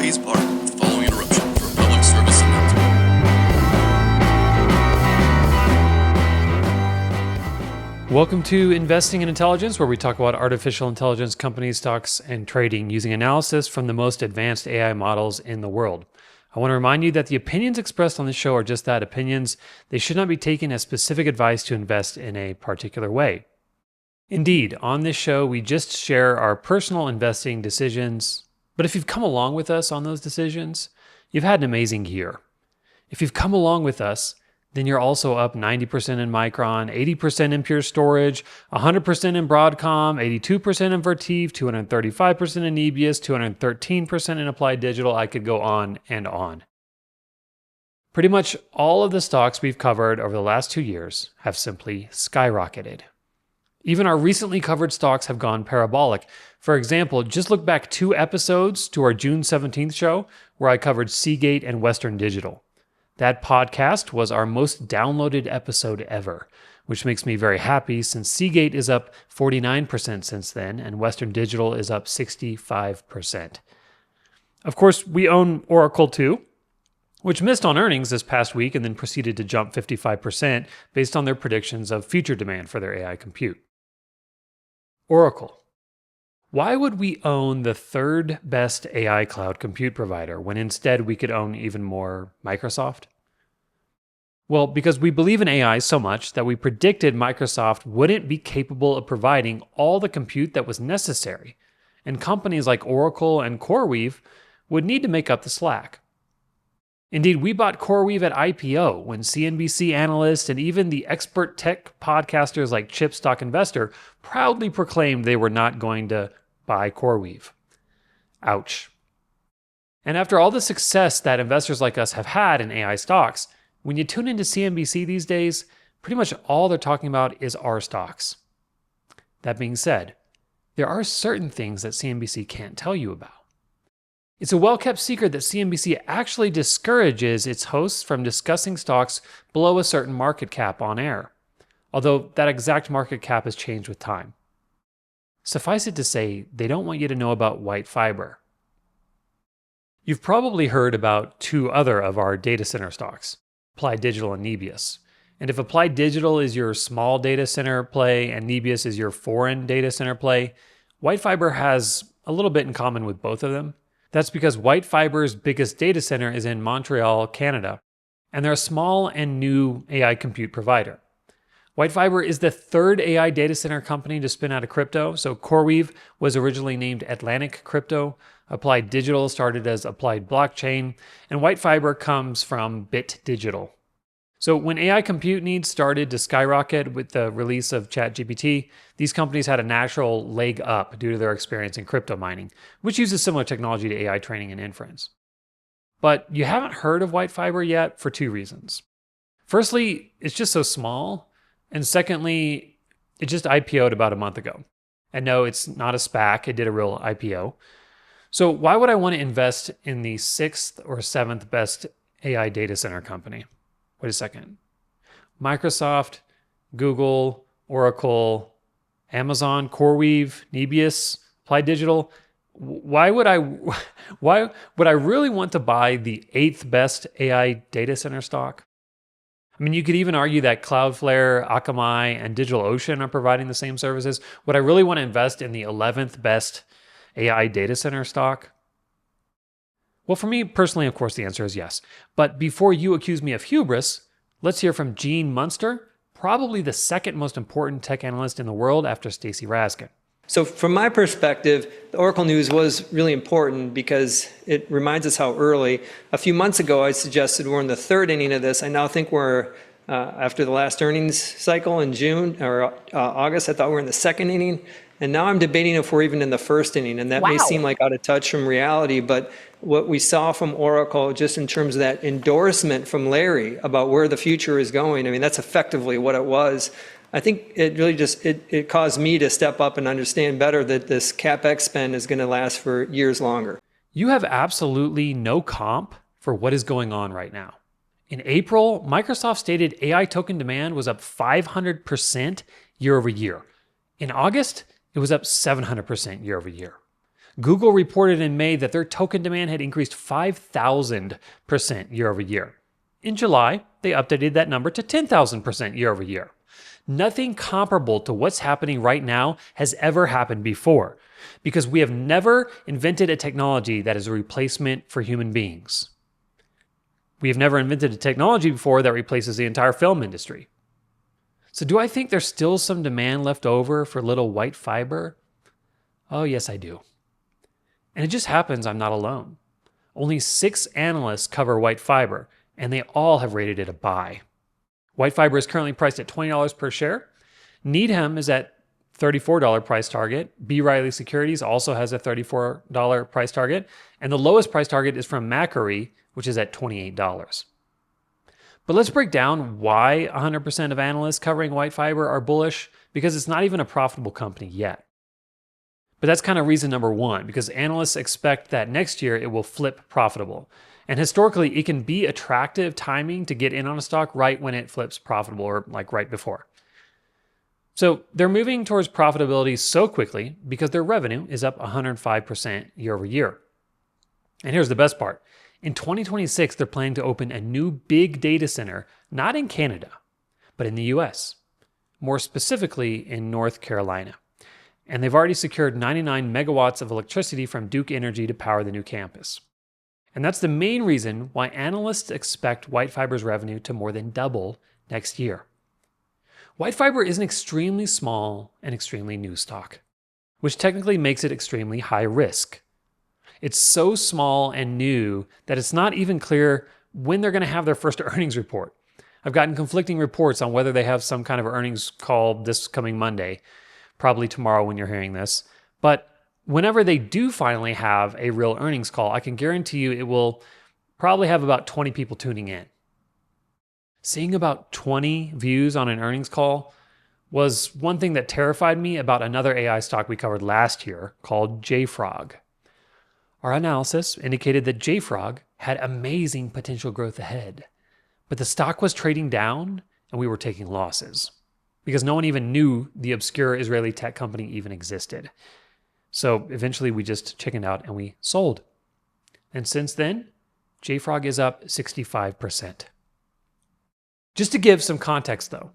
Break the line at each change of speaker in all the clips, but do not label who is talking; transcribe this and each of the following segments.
today's part with the following interruption for a public service announcement.
Welcome to Investing in Intelligence, where we talk about artificial intelligence companies, stocks, and trading using analysis from the most advanced AI models in the world. I want to remind you that the opinions expressed on this show are just that, opinions. They should not be taken as specific advice to invest in a particular way. Indeed, on this show, we just share our personal investing decisions. But if you've come along with us on those decisions, you've had an amazing year. If you've come along with us, then you're also up 90% in Micron, 80% in Pure Storage, 100% in Broadcom, 82% in Vertiv, 235% in Nebius, 213% in Applied Digital. I could go on and on. Pretty much all of the stocks we've covered over the last 2 years have simply skyrocketed. Even our recently covered stocks have gone parabolic. For example, just look back 2 episodes to our June 17th show where I covered Seagate and Western Digital. That podcast was our most downloaded episode ever, which makes me very happy since Seagate is up 49% since then and Western Digital is up 65%. Of course, we own Oracle too, which missed on earnings this past week and then proceeded to jump 55% based on their predictions of future demand for their AI compute. Oracle. Why would we own the third best AI cloud compute provider when instead we could own even more Microsoft? Well, because we believe in AI so much that we predicted Microsoft wouldn't be capable of providing all the compute that was necessary, and companies like Oracle and CoreWeave would need to make up the slack. Indeed, we bought CoreWeave at IPO when CNBC analysts and even the expert tech podcasters like Chip Stock Investor proudly proclaimed they were not going to buy CoreWeave. Ouch. And after all the success that investors like us have had in AI stocks, when you tune into CNBC these days, pretty much all they're talking about is our stocks. That being said, there are certain things that CNBC can't tell you about. It's a well-kept secret that CNBC actually discourages its hosts from discussing stocks below a certain market cap on air, although that exact market cap has changed with time. Suffice it to say, they don't want you to know about WhiteFiber. You've probably heard about 2 other of our data center stocks, Applied Digital and Nebius. And if Applied Digital is your small data center play and Nebius is your foreign data center play, WhiteFiber has a little bit in common with both of them. That's because WhiteFiber's biggest data center is in Montreal, Canada, and they're a small and new AI compute provider. WhiteFiber is the 3rd AI data center company to spin out of crypto. So CoreWeave was originally named Atlantic Crypto, Applied Digital started as Applied Blockchain, and WhiteFiber comes from Bit Digital. So when AI compute needs started to skyrocket with the release of ChatGPT, these companies had a natural leg up due to their experience in crypto mining, which uses similar technology to AI training and inference. But you haven't heard of WhiteFiber yet for 2 reasons. Firstly, it's just so small, and secondly, it just IPO'd about a month ago. And no, it's not a SPAC, it did a real IPO. So why would I want to invest in the 6th or 7th best AI data center company? Wait a second. Microsoft, Google, Oracle, Amazon, CoreWeave, Nebius, Applied Digital. Why would I really want to buy the 8th best AI data center stock? I mean, you could even argue that Cloudflare, Akamai, and DigitalOcean are providing the same services. Would I really want to invest in the 11th best AI data center stock? Well, for me personally, of course, the answer is yes. But before you accuse me of hubris, let's hear from Gene Munster, probably the 2nd most important tech analyst in the world after Stacy Raskin.
So from my perspective, the Oracle news was really important because it reminds us how early. A few months ago, I suggested we're in the 3rd inning of this. I now think we're, after the last earnings cycle in June or August, I thought we were in the 2nd inning. And now I'm debating if we're even in the 1st inning. And that may seem like out of touch from reality, but what we saw from Oracle, just in terms of that endorsement from Larry about where the future is going, I mean, that's effectively what it was. I think it really just, it caused me to step up and understand better that this CapEx spend is going to last for years longer.
You have absolutely no comp for what is going on right now. In April, Microsoft stated AI token demand was up 500% year over year. In August, it was up 700% year over year. Google reported in May that their token demand had increased 5,000% year over year. In July, they updated that number to 10,000% year over year. Nothing comparable to what's happening right now has ever happened before, because we have never invented a technology that is a replacement for human beings. We have never invented a technology before that replaces the entire film industry. So do I think there's still some demand left over for little WhiteFiber? Oh, yes, I do. And it just happens I'm not alone. Only 6 analysts cover WhiteFiber, and they all have rated it a buy. WhiteFiber is currently priced at $20 per share. Needham is at $34 price target. B. Riley Securities also has a $34 price target. And the lowest price target is from Macquarie, which is at $28. But let's break down why 100% of analysts covering WhiteFiber are bullish, because it's not even a profitable company yet. But that's kind of reason number one, because analysts expect that next year it will flip profitable. And historically, it can be attractive timing to get in on a stock right when it flips profitable, or like right before. So they're moving towards profitability so quickly because their revenue is up 105% year over year. And here's the best part. In 2026, they're planning to open a new big data center, not in Canada, but in the US, more specifically in North Carolina. And they've already secured 99 megawatts of electricity from Duke Energy to power the new campus. And that's the main reason why analysts expect WhiteFiber's revenue to more than double next year. WhiteFiber is an extremely small and extremely new stock, which technically makes it extremely high risk. It's so small and new that it's not even clear when they're going to have their first earnings report. I've gotten conflicting reports on whether they have some kind of earnings call this coming Monday, probably tomorrow when you're hearing this. But whenever they do finally have a real earnings call, I can guarantee you it will probably have about 20 people tuning in. Seeing about 20 views on an earnings call was one thing that terrified me about another AI stock we covered last year called JFrog. Our analysis indicated that JFrog had amazing potential growth ahead, but the stock was trading down and we were taking losses because no one even knew the obscure Israeli tech company even existed. So eventually we just chickened out and we sold. And since then, JFrog is up 65%. Just to give some context though,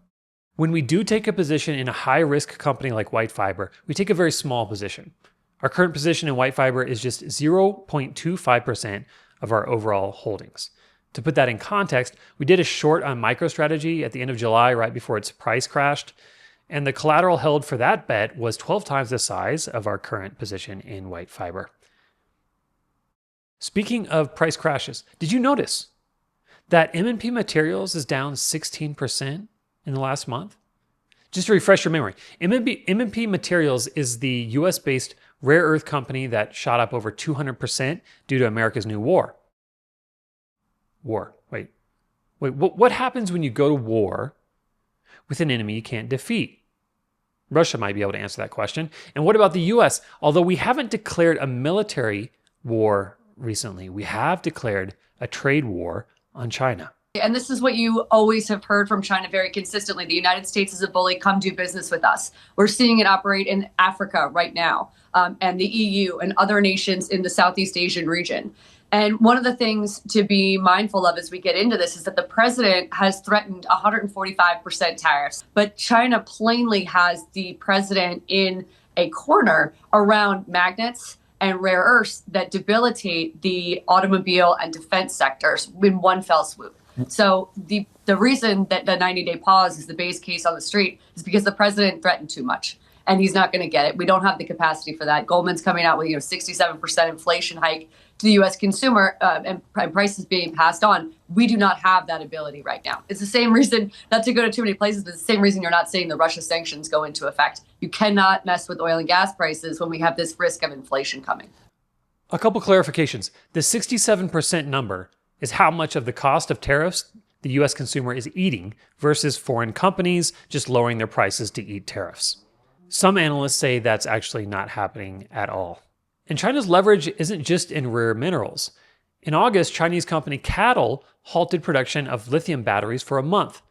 when we do take a position in a high-risk company like WhiteFiber, we take a very small position. Our current position in WhiteFiber is just 0.25% of our overall holdings. To put that in context, we did a short on MicroStrategy at the end of July, right before its price crashed, and the collateral held for that bet was 12 times the size of our current position in WhiteFiber. Speaking of price crashes, did you notice that MP Materials is down 16% in the last month? Just to refresh your memory, MP Materials is the US-based rare earth company that shot up over 200% due to America's new war. Wait, what happens when you go to war with an enemy you can't defeat? Russia might be able to answer that question. And what about the US? Although we haven't declared a military war recently, we have declared a trade war on China.
And this is what you always have heard from China very consistently. The United States is a bully. Come do business with us. We're seeing it operate in Africa right now, and the EU and other nations in the Southeast Asian region. And one of the things to be mindful of as we get into this is that the president has threatened 145% tariffs, but China plainly has the president in a corner around magnets and rare earths that debilitate the automobile and defense sectors in one fell swoop. So the reason that the 90-day pause is the base case on the street is because the president threatened too much, and he's not going to get it. We don't have the capacity for that. Goldman's coming out with 67% inflation hike to the U.S. consumer and prices being passed on. We do not have that ability right now. It's the same reason, not to go to too many places, but it's the same reason you're not seeing the Russia sanctions go into effect. You cannot mess with oil and gas prices when we have this risk of inflation coming.
A couple clarifications. The 67% number is how much of the cost of tariffs the U.S. consumer is eating versus foreign companies just lowering their prices to eat tariffs. Some analysts say that's actually not happening at all. And China's leverage isn't just in rare minerals. In August, Chinese company CATL halted production of lithium batteries for a month,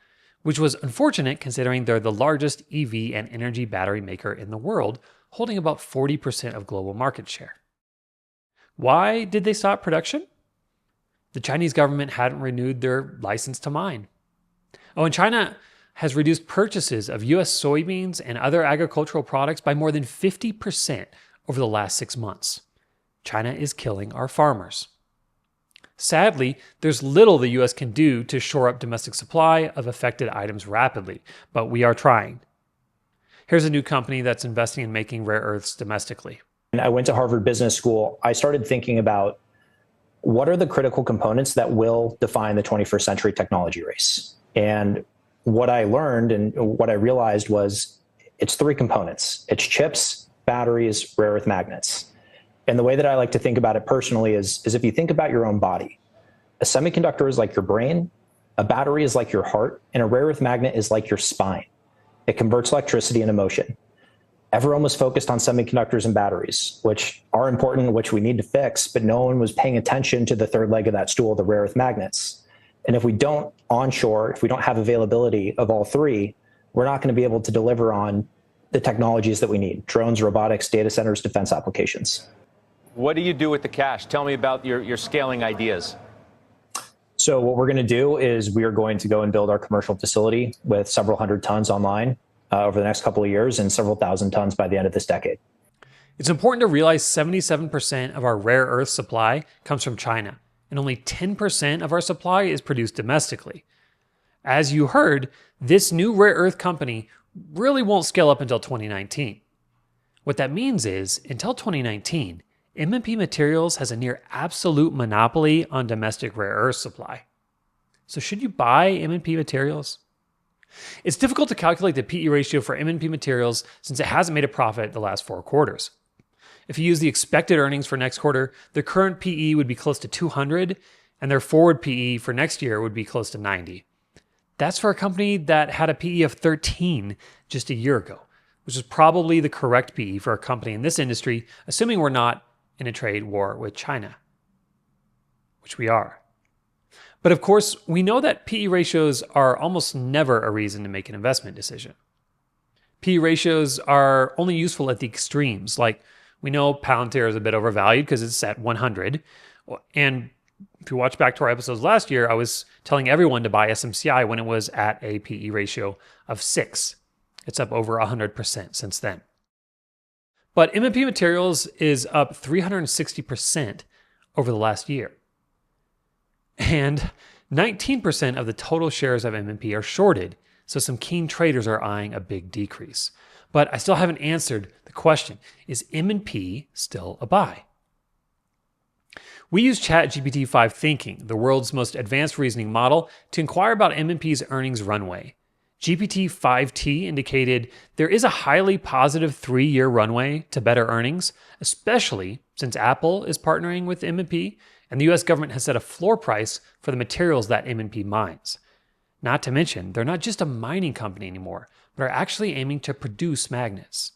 which was unfortunate considering they're the largest EV and energy battery maker in the world, holding about 40% of global market share. Why did they stop production? The Chinese government hadn't renewed their license to mine. Oh, and China has reduced purchases of U.S. soybeans and other agricultural products by more than 50% over the last 6 months. China is killing our farmers. Sadly, there's little the U.S. can do to shore up domestic supply of affected items rapidly, but we are trying. Here's a new company that's investing in making rare earths domestically.
I went to Harvard Business School. I started thinking about what are the critical components that will define the 21st century technology race. And what I learned and what I realized was it's 3 components. It's chips, batteries, rare earth magnets. And the way that I like to think about it personally is if you think about your own body, a semiconductor is like your brain, a battery is like your heart, and a rare earth magnet is like your spine. It converts electricity into motion. Everyone was focused on semiconductors and batteries, which are important, which we need to fix, but no one was paying attention to the third leg of that stool, the rare earth magnets. And if we don't onshore, if we don't have availability of all 3, we're not going to be able to deliver on the technologies that we need: drones, robotics, data centers, defense applications.
What do you do with the cash? Tell me about your scaling ideas.
So what we're going to do is we are going to go and build our commercial facility with several hundred tons online over the next couple of years and several thousand tons by the end of this decade.
It's important to realize 77% of our rare earth supply comes from China, and only 10% of our supply is produced domestically. As you heard, this new rare earth company really won't scale up until 2019. What that means is, until 2019, MP Materials has a near absolute monopoly on domestic rare earth supply. So should you buy MP Materials? It's difficult to calculate the PE ratio for MP Materials since it hasn't made a profit the last 4 quarters. If you use the expected earnings for next quarter, their current PE would be close to 200, and their forward PE for next year would be close to 90. That's for a company that had a PE of 13 just a year ago, which is probably the correct PE for a company in this industry, assuming we're not in a trade war with China, which we are. But of course, we know that PE ratios are almost never a reason to make an investment decision. PE ratios are only useful at the extremes, like we know Palantir is a bit overvalued because it's at 100. And if you watch back to our episodes last year, I was telling everyone to buy SMCI when it was at a PE ratio of 6. It's up over 100% since then. But MP Materials is up 360% over the last year. And 19% of the total shares of MMP are shorted, so some keen traders are eyeing a big decrease. But I still haven't answered the question, is MMP still a buy? We use ChatGPT-5 Thinking, the world's most advanced reasoning model, to inquire about MMP's earnings runway. GPT-5T indicated there is a highly positive 3-year runway to better earnings, especially since Apple is partnering with MMP and the US government has set a floor price for the materials that MMP mines. Not to mention, they're not just a mining company anymore, but are actually aiming to produce magnets.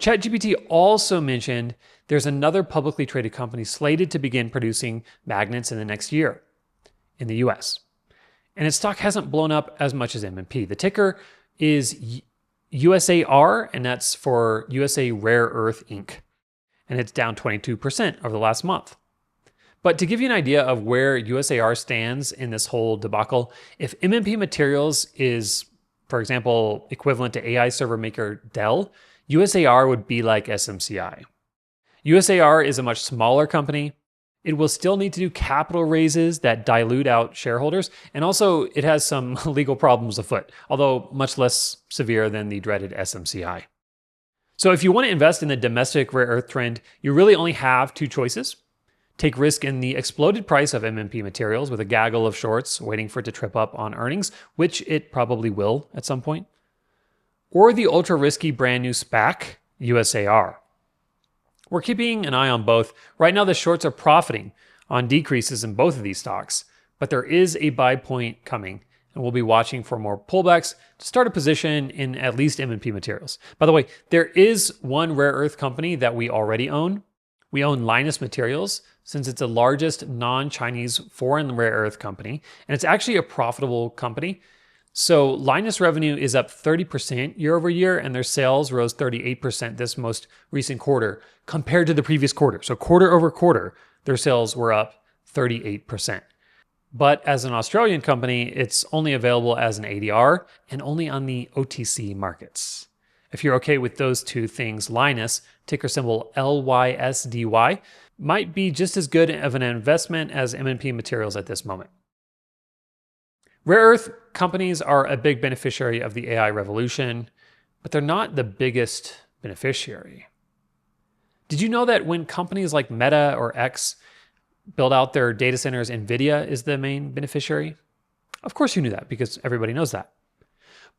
ChatGPT also mentioned there's another publicly traded company slated to begin producing magnets in the next year in the US. And its stock hasn't blown up as much as MMP. The ticker is USAR, and that's for USA Rare Earth Inc. And it's down 22% over the last month. But to give you an idea of where USAR stands in this whole debacle, if MMP Materials is, for example, equivalent to AI server maker Dell, USAR would be like SMCI. USAR is a much smaller company. It will still need to do capital raises that dilute out shareholders, and also it has some legal problems afoot, although much less severe than the dreaded SMCI. So if you want to invest in the domestic rare earth trend, you really only have 2 choices. Take risk in the exploded price of MMP Materials with a gaggle of shorts waiting for it to trip up on earnings, which it probably will at some point. Or the ultra-risky brand new SPAC, USAR. We're keeping an eye on both. Right now, the shorts are profiting on decreases in both of these stocks, but there is a buy point coming, and we'll be watching for more pullbacks to start a position in at least MMP Materials. By the way, there is one rare earth company that we already own. We own Lynas Materials, since it's the largest non-Chinese foreign rare earth company, and it's actually a profitable company. So Lynas revenue is up 30% year over year, and their sales rose 38% this most recent quarter compared to the previous quarter. So quarter over quarter, their sales were up 38%. But as an Australian company, it's only available as an ADR and only on the OTC markets. If you're okay with those two things, Lynas, ticker symbol LYSDY, might be just as good of an investment as MP Materials at this moment. Rare earth companies are a big beneficiary of the AI revolution, but they're not the biggest beneficiary. Did you know that when companies like Meta or X build out their data centers, NVIDIA is the main beneficiary? Of course you knew that because everybody knows that.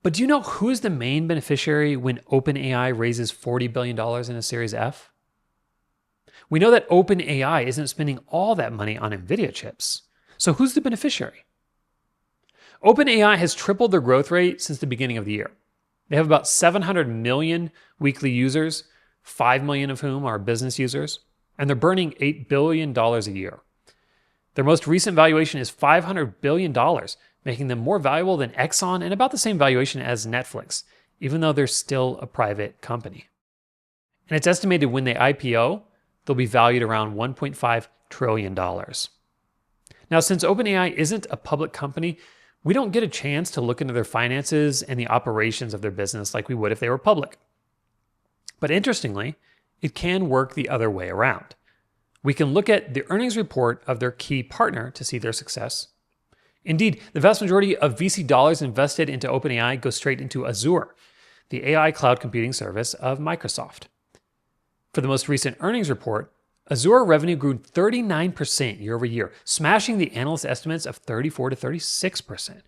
But do you know who is the main beneficiary when OpenAI raises $40 billion in a Series F? We know that OpenAI isn't spending all that money on NVIDIA chips. So who's the beneficiary? OpenAI has tripled their growth rate since the beginning of the year. They have about 700 million weekly users, 5 million of whom are business users, and they're burning $8 billion a year. Their most recent valuation is $500 billion, making them more valuable than Exxon and about the same valuation as Netflix, even though they're still a private company. And it's estimated when they IPO, they'll be valued around $1.5 trillion. Now, since OpenAI isn't a public company, we don't get a chance to look into their finances and the operations of their business like we would if they were public. But interestingly, it can work the other way around. We can look at the earnings report of their key partner to see their success. Indeed, the vast majority of VC dollars invested into OpenAI go straight into Azure, the AI cloud computing service of Microsoft. For the most recent earnings report, Azure revenue grew 39% year over year, smashing the analyst estimates of 34 to 36%.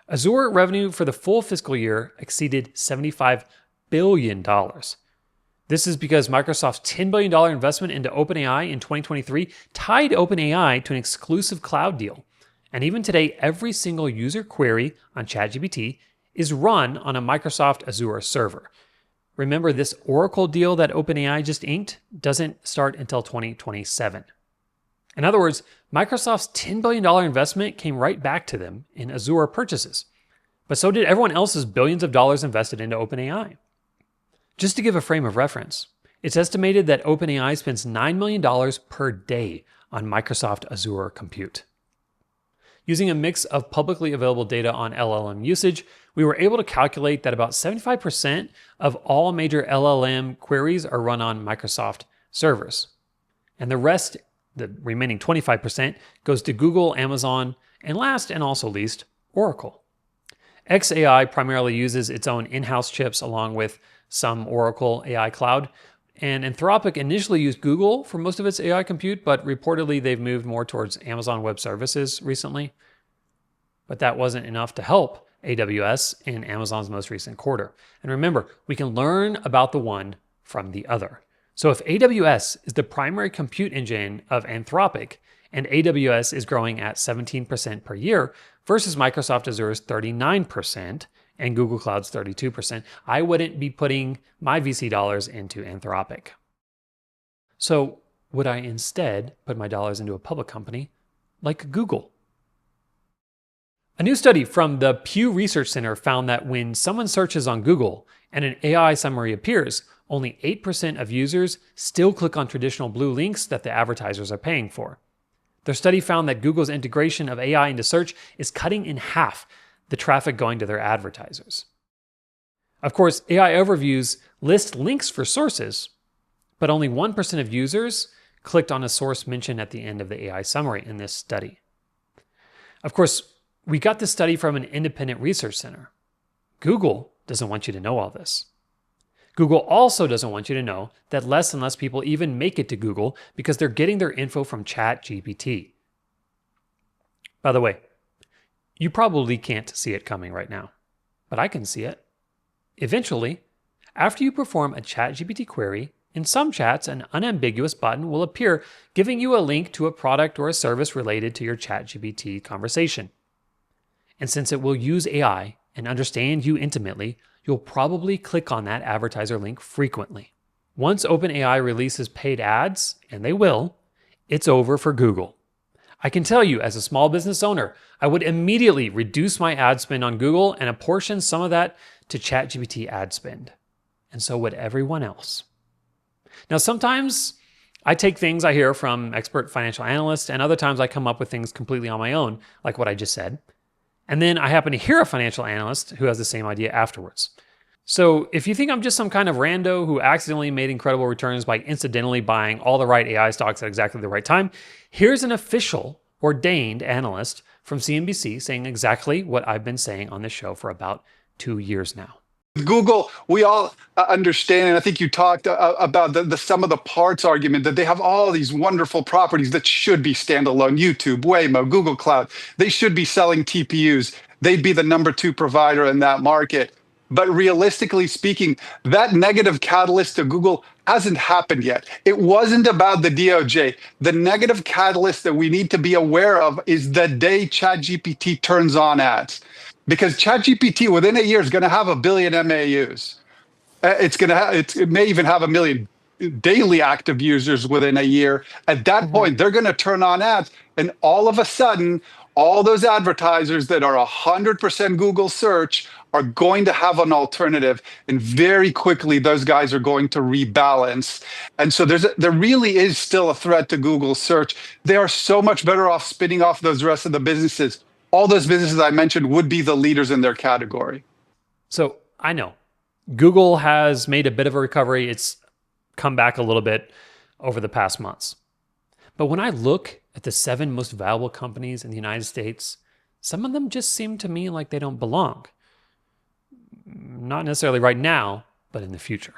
Azure revenue for the full fiscal year exceeded $75 billion. This is because Microsoft's $10 billion investment into OpenAI in 2023 tied OpenAI to an exclusive cloud deal. And even today, every single user query on ChatGPT is run on a Microsoft Azure server. Remember, this Oracle deal that OpenAI just inked doesn't start until 2027. In other words, Microsoft's $10 billion investment came right back to them in Azure purchases. But so did everyone else's billions of dollars invested into OpenAI. Just to give a frame of reference, it's estimated that OpenAI spends $9 million per day on Microsoft Azure compute. Using a mix of publicly available data on LLM usage, we were able to calculate that about 75% of all major LLM queries are run on Microsoft servers. And the rest, the remaining 25%, goes to Google, Amazon, and last and also least, Oracle. xAI primarily uses its own in-house chips along with some Oracle AI cloud. And Anthropic initially used Google for most of its AI compute, but reportedly they've moved more towards Amazon Web Services recently. But that wasn't enough to help AWS in Amazon's most recent quarter. And remember, we can learn about the one from the other. So if AWS is the primary compute engine of Anthropic, and AWS is growing at 17% per year versus Microsoft Azure's 39%, and Google Cloud's 32%, I wouldn't be putting my VC dollars into Anthropic. So would I instead put my dollars into a public company like Google? A new study from the Pew Research Center found that when someone searches on Google and an AI summary appears, only 8% of users still click on traditional blue links that the advertisers are paying for. Their study found that Google's integration of AI into search is cutting in half the traffic going to their advertisers. Of course, AI overviews list links for sources, but only 1% of users clicked on a source mentioned at the end of the AI summary in this study. Of course, we got this study from an independent research center. Google doesn't want you to know all this. Google also doesn't want you to know that less and less people even make it to Google because they're getting their info from ChatGPT. By the way, you probably can't see it coming right now, but I can see it. Eventually, after you perform a ChatGPT query, in some chats, an unambiguous button will appear giving you a link to a product or a service related to your ChatGPT conversation. And since it will use AI and understand you intimately, you'll probably click on that advertiser link frequently. Once OpenAI releases paid ads, and they will, it's over for Google. I can tell you, as a small business owner, I would immediately reduce my ad spend on Google and apportion some of that to ChatGPT ad spend. And so would everyone else. Now, sometimes I take things I hear from expert financial analysts, and other times I come up with things completely on my own, like what I just said. And then I happen to hear a financial analyst who has the same idea afterwards. So if you think I'm just some kind of rando who accidentally made incredible returns by incidentally buying all the right AI stocks at exactly the right time, here's an official ordained analyst from CNBC saying exactly what I've been saying on this show for about 2 years now.
Google, we all understand, and I think you talked about the sum of the parts argument, that they have all these wonderful properties that should be standalone. YouTube, Waymo, Google Cloud, they should be selling TPUs. They'd be the number 2 provider in that market. But realistically speaking, that negative catalyst to Google hasn't happened yet. It wasn't about the DOJ. The negative catalyst that we need to be aware of is the day ChatGPT turns on ads. Because ChatGPT within a year is going to have 1 billion MAUs. It may even have 1 million daily active users within a year. At that point, they're going to turn on ads. And all of a sudden, all those advertisers that are 100% Google search are going to have an alternative. And very quickly, those guys are going to rebalance. And so there really is still a threat to Google search. They are so much better off spinning off those rest of the businesses. All those businesses I mentioned would be the leaders in their category.
So I know Google has made a bit of a recovery. It's come back a little bit over the past months. But when I look at the 7 most valuable companies in the United States, some of them just seem to me like they don't belong. Not necessarily right now, but in the future.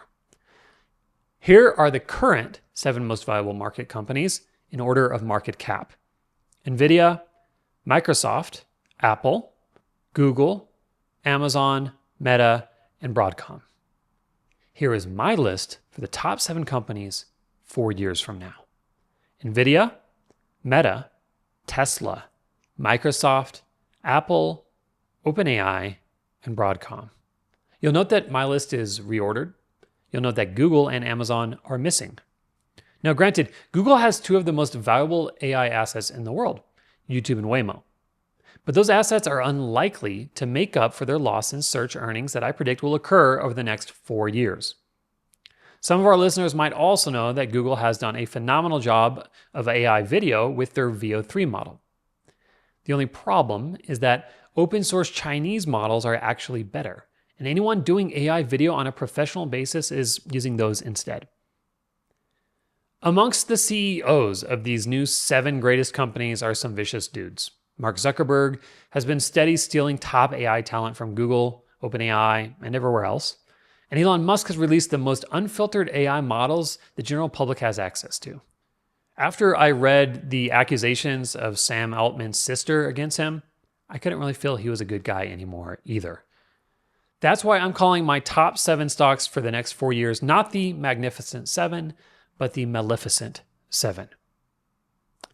Here are the current 7 most valuable market companies in order of market cap. NVIDIA, Microsoft, Apple, Google, Amazon, Meta, and Broadcom. Here is my list for the top 7 companies 4 years from now. NVIDIA, Meta, Tesla, Microsoft, Apple, OpenAI, and Broadcom. You'll note that my list is reordered. You'll note that Google and Amazon are missing. Now, granted, Google has 2 of the most valuable AI assets in the world, YouTube and Waymo. But those assets are unlikely to make up for their loss in search earnings that I predict will occur over the next 4 years. Some of our listeners might also know that Google has done a phenomenal job of AI video with their VO3 model. The only problem is that open source Chinese models are actually better, and anyone doing AI video on a professional basis is using those instead. Amongst the CEOs of these new 7 greatest companies are some vicious dudes. Mark Zuckerberg has been steady stealing top AI talent from Google, OpenAI, and everywhere else. And Elon Musk has released the most unfiltered AI models the general public has access to. After I read the accusations of Sam Altman's sister against him, I couldn't really feel he was a good guy anymore either. That's why I'm calling my top 7 stocks for the next 4 years not the Magnificent 7, but the Maleficent 7.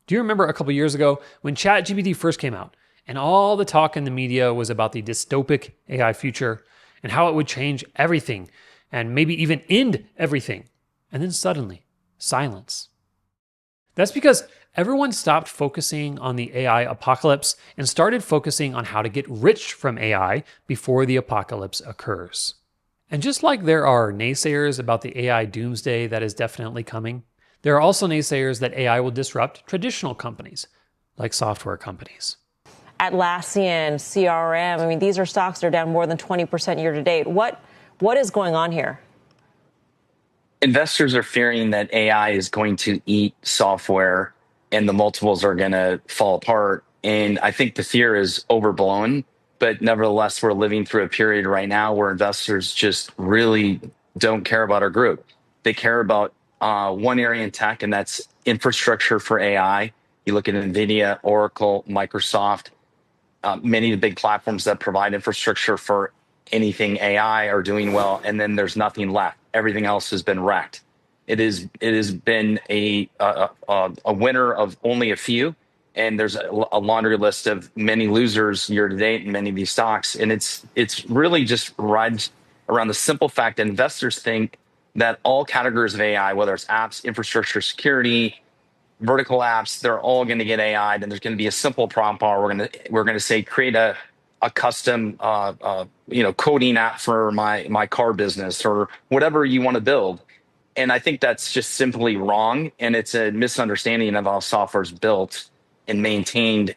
Do you remember a couple years ago when ChatGPT first came out and all the talk in the media was about the dystopic AI future and how it would change everything and maybe even end everything? And then suddenly, silence. That's because everyone stopped focusing on the AI apocalypse and started focusing on how to get rich from AI before the apocalypse occurs. And just like there are naysayers about the AI doomsday that is definitely coming, there are also naysayers that AI will disrupt traditional companies, like software companies.
Atlassian, CRM, I mean, these are stocks that are down more than 20% year to date. What is going on here?
Investors are fearing that AI is going to eat software and the multiples are going to fall apart. And I think the fear is overblown. But nevertheless, we're living through a period right now where investors just really don't care about our group. They care about one area in tech, and that's infrastructure for AI. You look at NVIDIA, Oracle, Microsoft, many of the big platforms that provide infrastructure for anything AI are doing well, and then there's nothing left. Everything else has been wrecked. It has been a winner of only a few, and there's a laundry list of many losers year to date in many of these stocks. And it's really just rides around the simple fact that investors think that all categories of AI, whether it's apps, infrastructure, security, vertical apps, they're all going to get AI'd, and there's going to be a simple prompt bar. We're going to say create a custom coding app for my car business or whatever you want to build. And I think that's just simply wrong, and it's a misunderstanding of how software is built and maintained.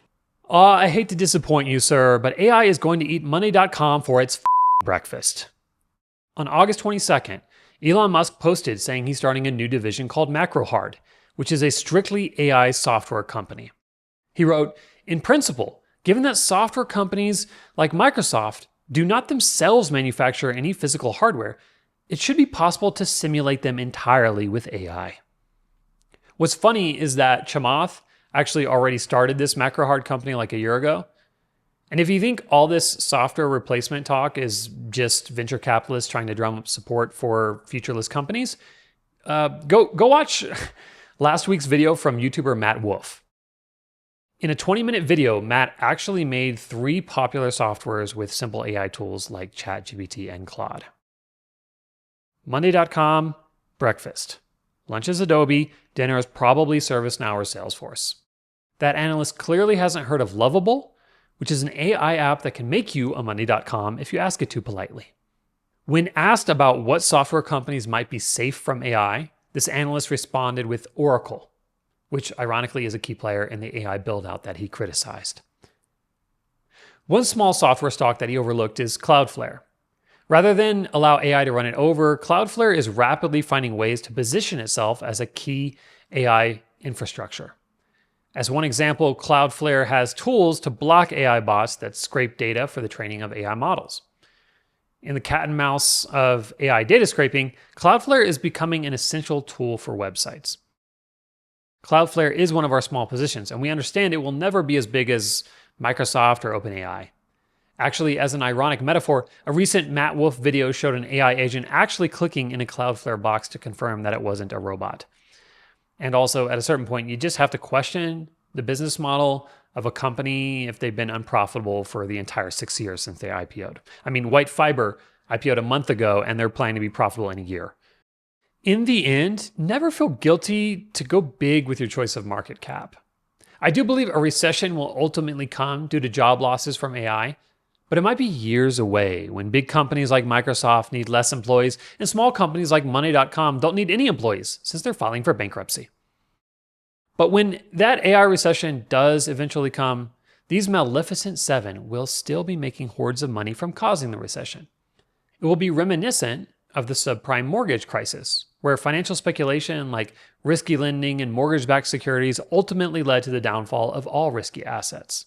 I hate to disappoint you, sir, but AI is going to eat money.com for its breakfast. On August 22nd, Elon Musk posted saying he's starting a new division called MacroHard, which is a strictly AI software company. He wrote, "In principle, given that software companies like Microsoft do not themselves manufacture any physical hardware, it should be possible to simulate them entirely with AI." What's funny is that Chamath actually already started this MacroHard company like a year ago. And if you think all this software replacement talk is just venture capitalists trying to drum up support for futureless companies, go watch last week's video from YouTuber Matt Wolf. In a 20-minute video, Matt actually made 3 popular softwares with simple AI tools like ChatGPT and Claude. Monday.com, breakfast. Lunch is Adobe, dinner is probably ServiceNow or Salesforce. That analyst clearly hasn't heard of Lovable, which is an AI app that can make you a Monday.com if you ask it to politely. When asked about what software companies might be safe from AI, this analyst responded with Oracle, which ironically is a key player in the AI build-out that he criticized. One small software stock that he overlooked is Cloudflare. Rather than allow AI to run it over, Cloudflare is rapidly finding ways to position itself as a key AI infrastructure. As one example, Cloudflare has tools to block AI bots that scrape data for the training of AI models. In the cat and mouse of AI data scraping, Cloudflare is becoming an essential tool for websites. Cloudflare is one of our small positions, and we understand it will never be as big as Microsoft or OpenAI. Actually, as an ironic metaphor, a recent Matt Wolf video showed an AI agent actually clicking in a Cloudflare box to confirm that it wasn't a robot. And also, at a certain point, you just have to question the business model of a company if they've been unprofitable for the entire 6 years since they IPO'd. I mean, WhiteFiber IPO'd a month ago, and they're planning to be profitable in a year. In the end, never feel guilty to go big with your choice of market cap. I do believe a recession will ultimately come due to job losses from AI, but it might be years away when big companies like Microsoft need less employees and small companies like Monday.com don't need any employees since they're filing for bankruptcy. But when that AI recession does eventually come, these Maleficent 7 will still be making hordes of money from causing the recession. It will be reminiscent of the subprime mortgage crisis, where financial speculation like risky lending and mortgage-backed securities ultimately led to the downfall of all risky assets.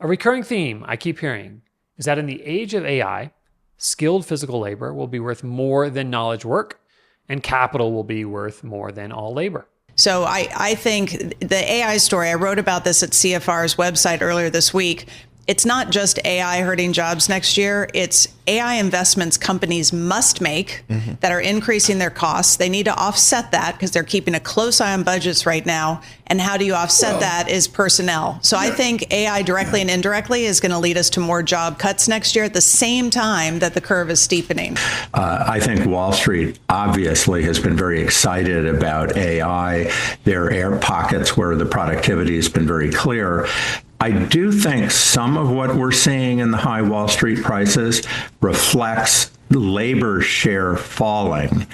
A recurring theme I keep hearing is that in the age of AI, skilled physical labor will be worth more than knowledge work, and capital will be worth more than all labor.
So I think the AI story, I wrote about this at CFR's website earlier this week. It's not just AI hurting jobs next year. It's AI investments companies must make that are increasing their costs. They need to offset that because they're keeping a close eye on budgets right now. And how do you offset that is personnel. So I think AI directly and indirectly is going to lead us to more job cuts next year at the same time that the curve is steepening.
I think Wall Street obviously has been very excited about AI. There are air pockets where the productivity has been very clear. I do think some of what we're seeing in the high Wall Street prices reflects labor share falling,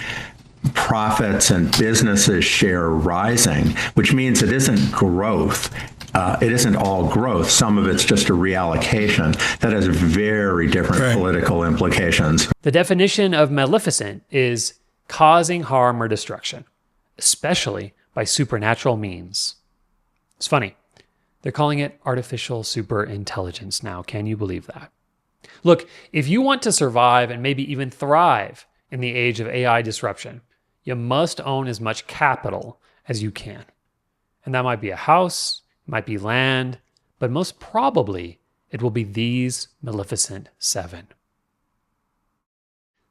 profits and businesses share rising, which means it isn't growth. It isn't all growth. Some of it's just a reallocation that has very different political implications.
The definition of maleficent is causing harm or destruction, especially by supernatural means. It's funny. They're calling it artificial superintelligence now. Can you believe that? Look, if you want to survive and maybe even thrive in the age of AI disruption, you must own as much capital as you can. And that might be a house, it might be land, but most probably it will be these Maleficent 7.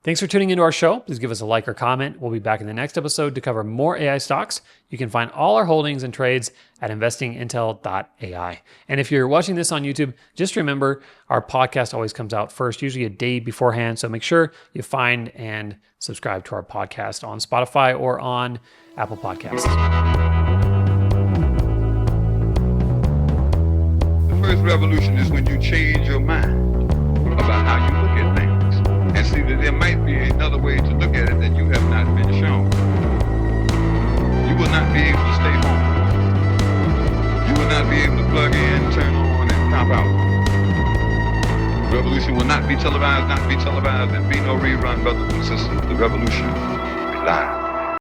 Thanks for tuning into our show. Please give us a like or comment. We'll be back in the next episode to cover more AI stocks. You can find all our holdings and trades at investingintel.ai. And if you're watching this on YouTube, just remember our podcast always comes out first, usually a day beforehand. So make sure you find and subscribe to our podcast on Spotify or on Apple Podcasts.
revolution is when you change your mind about how you look at things and see that there might be another way to look at it that you have not been shown. You will not be able to stay home. You will not be able to plug in, turn on, and pop out. Revolution will not be televised, and be no rerun, brothers and sisters. The revolution will be live.